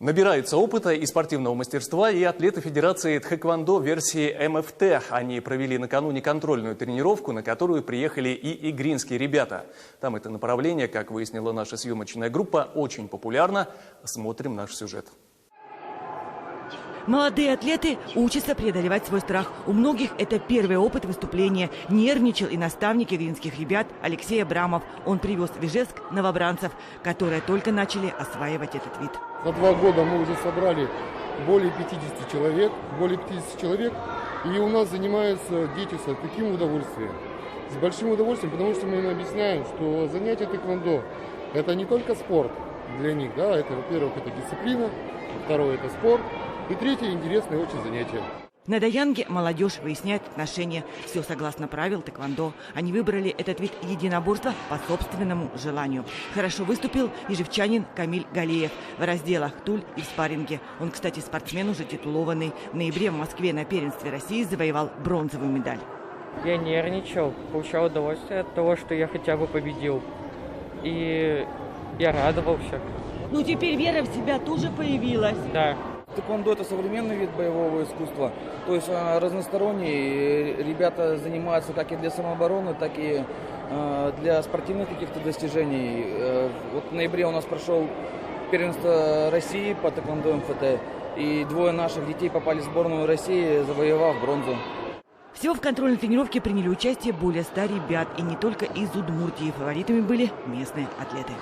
Набираются опыта и спортивного мастерства и атлеты Федерации тхэквондо версии МФТ. Они провели накануне контрольную тренировку, на которую приехали и игринские ребята. Там это направление, как выяснила наша съемочная группа, очень популярно. Смотрим наш сюжет. Молодые атлеты учатся преодолевать свой страх. У многих это первый опыт выступления. Нервничал и наставник игринских ребят Алексей Абрамов. Он привез в Ижевск новобранцев, которые только начали осваивать этот вид. За 2 года мы уже собрали более 50 человек. И у нас занимаются дети с таким удовольствием. С большим удовольствием, потому что мы им объясняем, что занятие тхэквондо – это не только спорт для них. Да? Это, во-первых, это дисциплина, второе – это спорт. И третье – интересное очень занятие. На Даянге молодежь выясняет отношения. Все согласно правил тхэквондо. Они выбрали этот вид единоборства по собственному желанию. Хорошо выступил ижевчанин Камиль Галеев в разделах туль и в спарринге. Он, кстати, спортсмен уже титулованный. В ноябре в Москве на первенстве России завоевал бронзовую медаль. Я нервничал, получал удовольствие от того, что я хотя бы победил. И я радовался. Ну теперь вера в себя тоже появилась. Да. Тхэквондо – это современный вид боевого искусства, то есть разносторонний. Ребята занимаются как и для самообороны, так и для спортивных каких-то достижений. Вот в ноябре у нас прошел первенство России по тхэквондо МФТ, и 2 наших детей попали в сборную России, завоевав бронзу. Всего в контрольной тренировке приняли участие более 100 ребят, и не только из Удмуртии. Фаворитами были местные атлеты.